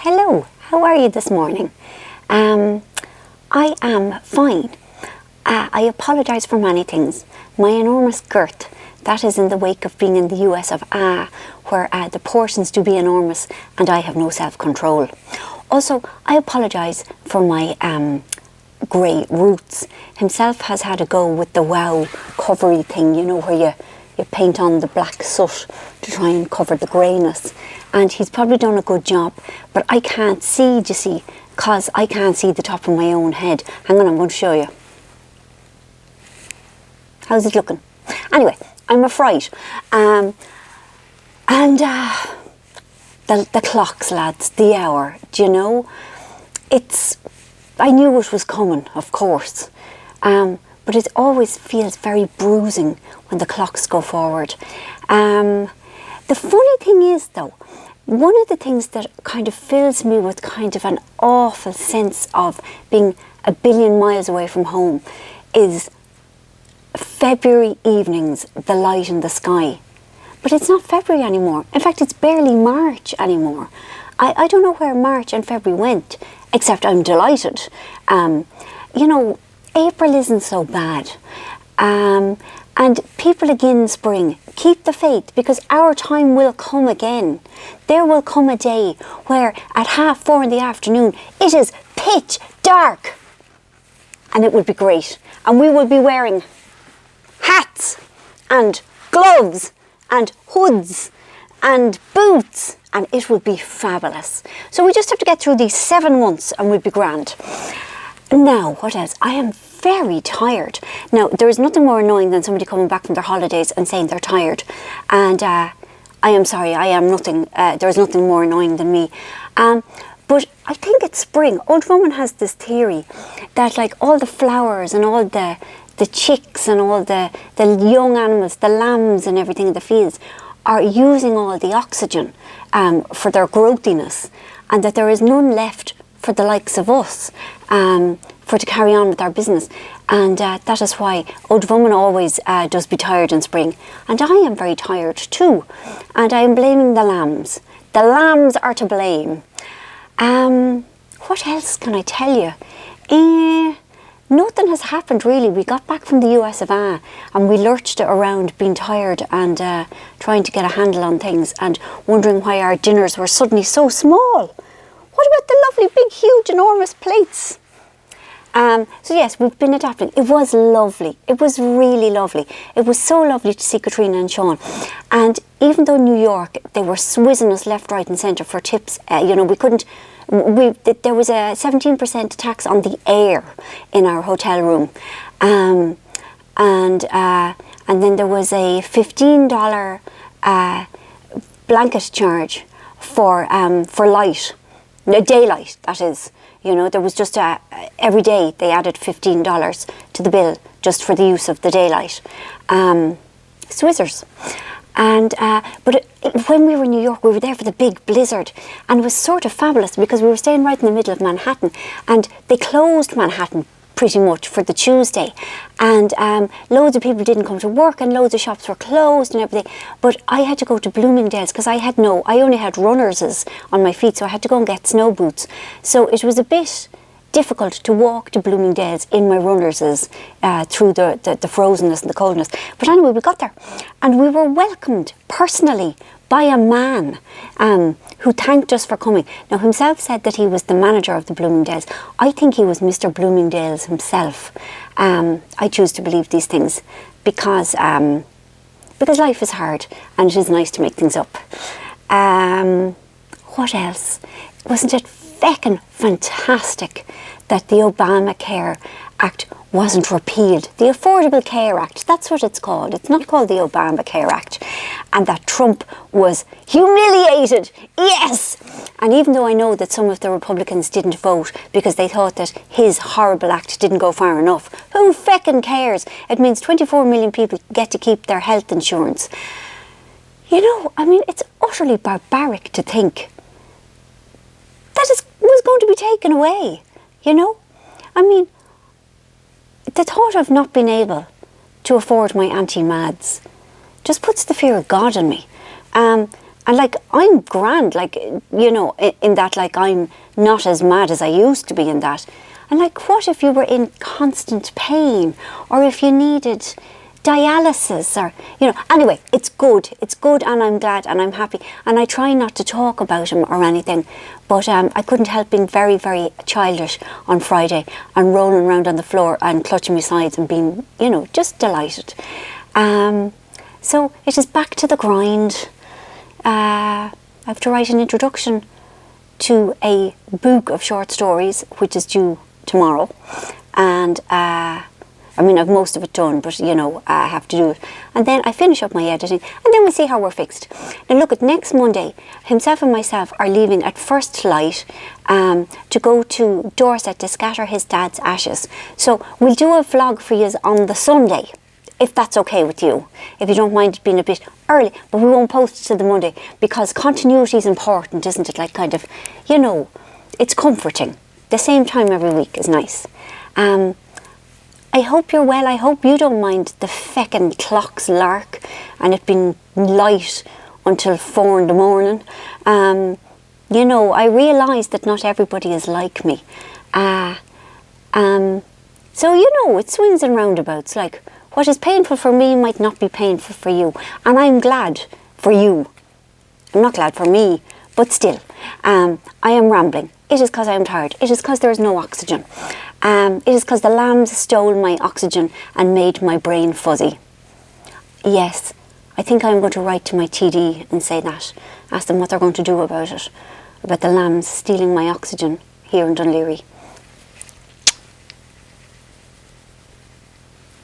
Hello, how are you this morning? I am fine. I apologise for many things. My enormous girth, that is in the wake of being in the US of A, where the portions do be enormous and I have no self-control. Also, I apologise for my grey roots. Himself has had a go with the wow covery thing, you know, where you paint on the black soot to try and cover the greyness. And he's probably done a good job, but I can't see, you see, because I can't see the top of my own head. Hang on, I'm going to show you. How's it looking? Anyway, I'm a fright. The clocks, lads, the hour, do you know? I knew it was coming, of course. But it always feels very bruising when the clocks go forward. The funny thing is, though, one of the things that kind of fills me with kind of an awful sense of being a billion miles away from home is February evenings, the light in the sky. But it's not February anymore. In fact, it's barely March anymore. I don't know where March and February went, except I'm delighted. You know, April isn't so bad. And people again spring, keep the faith, because our time will come again. There will come a day where at 4:30 in the afternoon it is pitch dark. And it would be great. And we will be wearing hats and gloves and hoods and boots, and it will be fabulous. So we just have to get through these 7 months and we'll be grand. Now, what else? I am very tired. Now, there is nothing more annoying than somebody coming back from their holidays and saying they're tired. And I am sorry, I am nothing. There is nothing more annoying than me. But I think it's spring. Old woman has this theory that like all the flowers and all the chicks and all the young animals, the lambs and everything in the fields are using all the oxygen for their growthiness, and that there is none left for the likes of us for to carry on with our business. And that is why old woman always does be tired in spring. And I am very tired too. And I am blaming the lambs. The lambs are to blame. What else can I tell you? Nothing has happened really. We got back from the US of A and we lurched around being tired and trying to get a handle on things and wondering why our dinners were suddenly so small. What about the lovely, big, huge, enormous plates? So yes, we've been adapting. It was lovely. It was really lovely. It was so lovely to see Katrina and Sean. And even though New York, they were swizzing us left, right and centre for tips, you know, we couldn't, there was a 17% tax on the air in our hotel room. And then there was a $15 blanket charge for light. Daylight, that is. You know, there was just every day they added $15 to the bill just for the use of the daylight. Swizzers. And but when we were in New York, we were there for the big blizzard, and it was sort of fabulous because we were staying right in the middle of Manhattan, and they closed Manhattan pretty much for the Tuesday, and loads of people didn't come to work and loads of shops were closed and everything. But I had to go to Bloomingdale's because I only had runners on my feet, so I had to go and get snow boots. So it was a bit difficult to walk to Bloomingdale's in my runners through the frozenness and the coldness. But anyway, we got there and we were welcomed personally by a man who thanked us for coming. Now, himself said that he was the manager of the Bloomingdale's. I think he was Mr. Bloomingdale's himself. I choose to believe these things because life is hard and it is nice to make things up. What else? Wasn't it feckin' fantastic that the Obamacare Act wasn't repealed? The Affordable Care Act, that's what it's called. It's not called the Obamacare Act. And that Trump was humiliated. Yes! And even though I know that some of the Republicans didn't vote because they thought that his horrible act didn't go far enough, who feckin' cares? It means 24 million people get to keep their health insurance. You know, I mean, it's utterly barbaric to think that it was going to be taken away, you know? I mean, the thought of not being able to afford my anti-mads just puts the fear of God in me. And like, I'm grand, like, you know, in that, like, I'm not as mad as I used to be in that. And like, what if you were in constant pain, or if you needed dialysis, or, you know, anyway, it's good, and I'm glad, and I'm happy, and I try not to talk about him or anything, but I couldn't help being very, very childish on Friday, and rolling around on the floor and clutching my sides and being, you know, just delighted. So it is back to the grind. I have to write an introduction to a book of short stories, which is due tomorrow, and I mean, I've most of it done, but, you know, I have to do it. And then I finish up my editing, and then we see how we're fixed. Now, look, at next Monday, himself and myself are leaving at first light to go to Dorset to scatter his dad's ashes. So we'll do a vlog for you on the Sunday, if that's okay with you, if you don't mind it being a bit early, but we won't post it to the Monday, because continuity is important, isn't it? Like, kind of, you know, it's comforting. The same time every week is nice. I hope you're well. I hope you don't mind the feckin' clock's lark and it being light until 4 in the morning. You know, I realise that not everybody is like me. So, you know, it swings and roundabouts. Like, what is painful for me might not be painful for you. And I'm glad for you. I'm not glad for me, but still, I am rambling. It is because I am tired. It is because there is no oxygen. It is because the lambs stole my oxygen and made my brain fuzzy. Yes, I think I'm going to write to my TD and say that. Ask them what they're going to do about it. About the lambs stealing my oxygen here in Dunleary.